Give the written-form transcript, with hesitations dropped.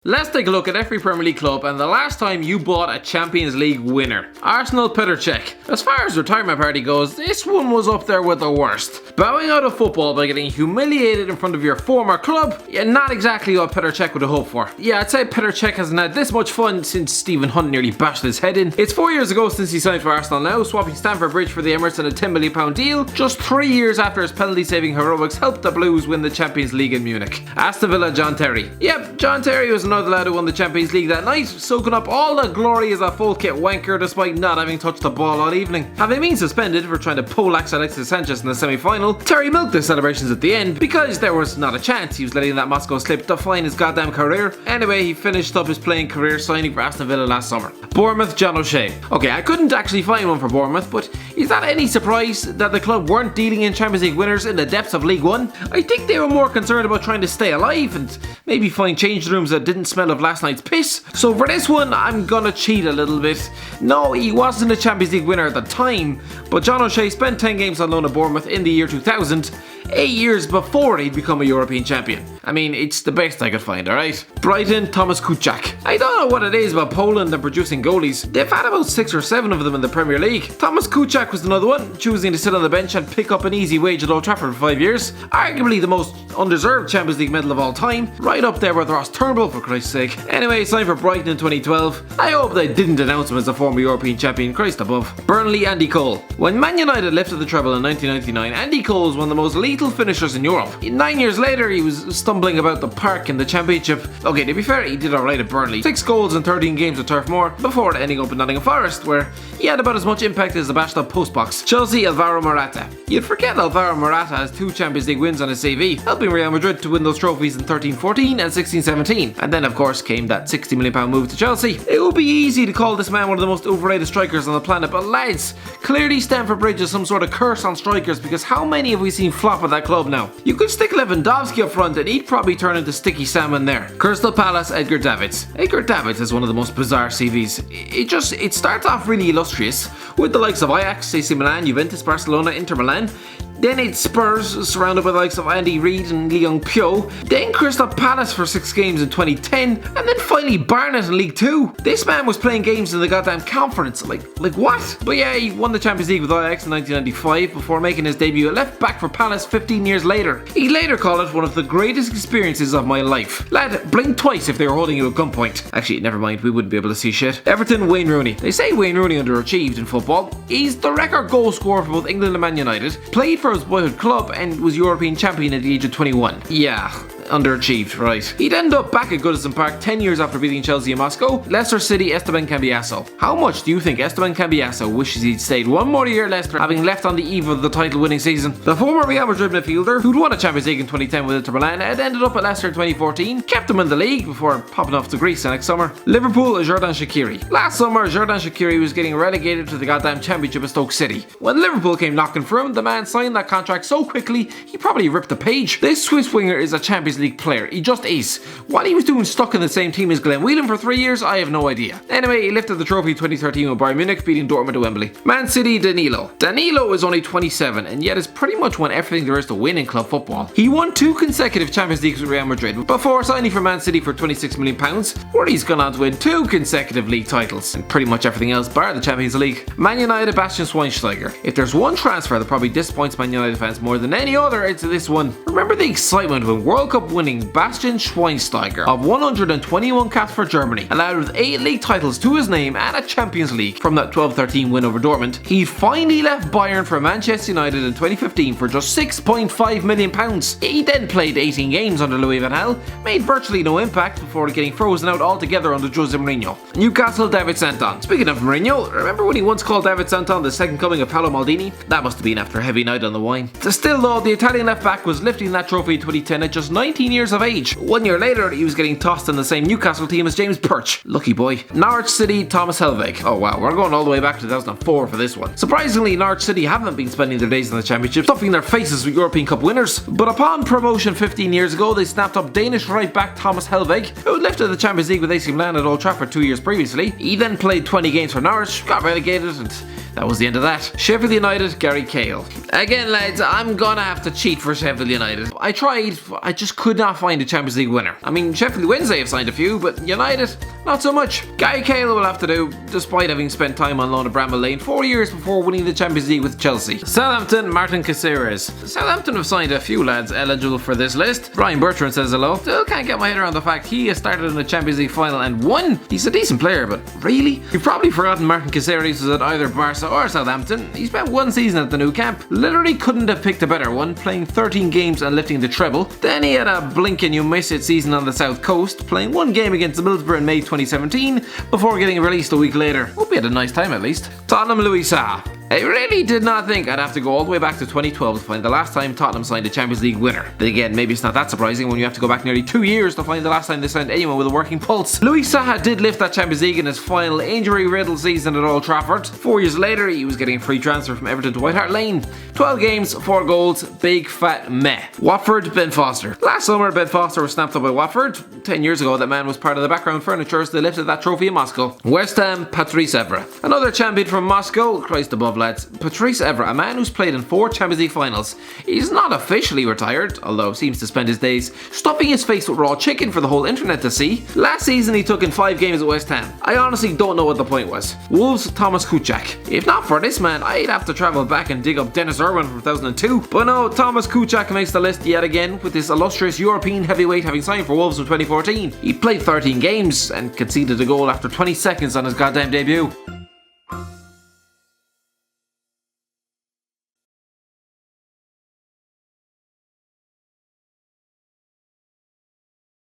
Let's take a look at every Premier League club and the last time you bought a Champions League winner. Arsenal Petr Cech. As far as retirement party goes, this one was up there with the worst. Bowing out of football by getting humiliated in front of your former club? Yeah, not exactly what Petr Cech would have hoped for. Yeah, I'd say Petr Cech hasn't had this much fun since Stephen Hunt nearly bashed his head in. It's 4 years ago since he signed for Arsenal now, swapping Stamford Bridge for the Emirates in a £10 million deal, just 3 years after his penalty-saving heroics helped the Blues win the Champions League in Munich. Aston Villa John Terry. Yep, John Terry was another lad who won the Champions League that night, soaking up all the glory as a full-kit wanker despite not having touched the ball all evening. Having been suspended for trying to poleaxe Alexis Sanchez in the semi-final, Terry milked the celebrations at the end because there was not a chance he was letting that Moscow slip define his goddamn career. Anyway, he finished up his playing career signing for Aston Villa last summer. Bournemouth John O'Shea. Okay, I couldn't actually find one for Bournemouth, but is that any surprise that the club weren't dealing in Champions League winners in the depths of League One? I think they were more concerned about trying to stay alive and maybe find change rooms that didn't smell of last night's piss. So for this one, I'm gonna cheat a little bit. No, he wasn't a Champions League winner at the time, but John O'Shea spent 10 games on loan at Bournemouth in the year 2000, 8 years before he'd become a European champion. I mean, it's the best I could find, alright? Brighton Thomas Kuczak. I don't know what it is about Poland and producing goalies. They've had about 6 or 7 of them in the Premier League. Thomas Kuczak was another one, choosing to sit on the bench and pick up an easy wage at Old Trafford for 5 years. Arguably the most undeserved Champions League medal of all time. Right up there with Ross Turnbull, for Christ's sake. Anyway, signed for Brighton in 2012. I hope they didn't announce him as a former European champion, Christ above. Burnley Andy Cole. When Man United lifted the treble in 1999, Andy Cole was one of the most lethal finishers in Europe. 9 years later, he was stumbling about the park in the Championship. Okay, to be fair, he did alright at Burnley. 6 goals in 13 games at Turf Moor, before ending up in Nottingham Forest, where he had about as much impact as the bashed up postbox. Chelsea Alvaro Morata. You'd forget Alvaro Morata has 2 Champions League wins on his CV, helping Real Madrid to win those trophies in 13-14 and 16-17. And then of course came that £60 million move to Chelsea. It would be easy to call this man one of the most overrated strikers on the planet, but lads, clearly Stamford Bridge is some sort of curse on strikers, because how many have we seen flop at that club now? You could stick Lewandowski up front and he'd probably turn into sticky salmon there. Crystal Palace Edgar Davids. Edgar Davids is one of the most bizarre CVs. It starts off really illustrious with the likes of Ajax, AC Milan, Juventus, Barcelona, Inter Milan. Then it's Spurs, surrounded by the likes of Andy Reid and Lee Young Pyo. Then Crystal Palace for 6 games in 2010. And then finally Barnet in League 2. This man was playing games in the goddamn conference. Like what? But yeah, he won the Champions League with Ajax in 1995 before making his debut at left back for Palace 15 years later. He later called it one of the greatest experiences of my life. Lad, blink twice if they were holding you at gunpoint. Actually, never mind, we wouldn't be able to see shit. Everton Wayne Rooney. They say Wayne Rooney underachieved in football. He's the record goal scorer for both England and Man United. Played for his boyhood club and was European champion at the age of 21. Yeah, underachieved, right. He'd end up back at Goodison Park 10 years after beating Chelsea in Moscow. Leicester City Esteban Cambiasso. How much do you think Esteban Cambiasso wishes he'd stayed one more year at Leicester, having left on the eve of the title winning season? The former Real Madrid midfielder, who'd won a Champions League in 2010 with Inter Milan, had ended up at Leicester in 2014, kept him in the league before popping off to Greece the next summer. Liverpool Xherdan Shaqiri. Last summer, Xherdan Shaqiri was getting relegated to the goddamn Championship of Stoke City. When Liverpool came knocking for him, the man signed that contract so quickly, he probably ripped the page. This Swiss winger is a Champions League player. He just is. What he was doing stuck in the same team as Glenn Whelan for 3 years, I have no idea. Anyway, he lifted the trophy in 2013 with Bayern Munich, beating Dortmund at Wembley. Man City Danilo. Danilo is only 27 and yet has pretty much won everything there is to win in club football. He won 2 consecutive Champions Leagues with Real Madrid before signing for Man City for £26 million, where he's gone on to win 2 consecutive league titles and pretty much everything else bar the Champions League. Man United Bastian Schweinsteiger. If there's one transfer that probably disappoints Man United fans more than any other, it's this one. Remember the excitement when World Cup winning Bastian Schweinsteiger of 121 caps for Germany, allowed with 8 league titles to his name and a Champions League from that 12-13 win over Dortmund. He finally left Bayern for Manchester United in 2015 for just £6.5 million. He then played 18 games under Louis van Gaal, made virtually no impact before getting frozen out altogether under Jose Mourinho. Newcastle David Santon. Speaking of Mourinho, remember when he once called David Santon the second coming of Paolo Maldini? That must have been after a heavy night on the wine. Still though, the Italian left back was lifting that trophy in 2010 at just 19 years of age. 1 year later, he was getting tossed in the same Newcastle team as James Perch. Lucky boy. Norwich City Thomas Helveg. Oh wow, we're going all the way back to 2004 for this one. Surprisingly, Norwich City haven't been spending their days in the Championship, stuffing their faces with European Cup winners. But upon promotion 15 years ago, they snapped up Danish right back Thomas Helveg, who had lifted the Champions League with AC Milan at Old Trafford 2 years previously. He then played 20 games for Norwich, got relegated, and That was the end of that. Sheffield United, Gary Cahill. Again, lads, I'm gonna have to cheat for Sheffield United. I tried, I just could not find a Champions League winner. I mean, Sheffield Wednesday have signed a few, but United, not so much. Gary Cahill will have to do, despite having spent time on loan at Bramall Lane 4 years before winning the Champions League with Chelsea. Southampton, Martin Caceres. Southampton have signed a few lads eligible for this list. Brian Bertrand says hello. Still can't get my head around the fact he has started in the Champions League final and won. He's a decent player, but really? You've probably forgotten Martin Caceres was at either Barca or Southampton. He spent one season at the new camp. Literally couldn't have picked a better one, playing 13 games and lifting the treble. Then he had a blink and you miss it season on the South Coast, playing one game against Middlesbrough in May 2017 before getting released a week later. Hope he had a nice time at least. Tottenham, Louis Saha. I really did not think I'd have to go all the way back to 2012 to find the last time Tottenham signed a Champions League winner. But again, maybe it's not that surprising when you have to go back nearly 2 years to find the last time they signed anyone with a working pulse. Louis Saha did lift that Champions League in his final injury-riddled season at Old Trafford. 4 years later, he was getting a free transfer from Everton to White Hart Lane. 12 games, 4 goals, big fat meh. Watford, Ben Foster. Last summer, Ben Foster was snapped up by Watford. 10 years ago, that man was part of the background furniture as they lifted that trophy in Moscow. West Ham, Patrice Evra. Another champion from Moscow. Christ above, lads. Patrice Evra, a man who's played in 4 Champions League finals. He's not officially retired, although seems to spend his days stuffing his face with raw chicken for the whole internet to see. Last season he took in 5 games at West Ham. I honestly don't know what the point was. Wolves, Thomas Kuchak. If not for this man, I'd have to travel back and dig up Dennis Irwin from 2002. But no, Thomas Kuchak makes the list yet again, with this illustrious European heavyweight having signed for Wolves in 2014. He played 13 games and conceded a goal after 20 seconds on his goddamn debut.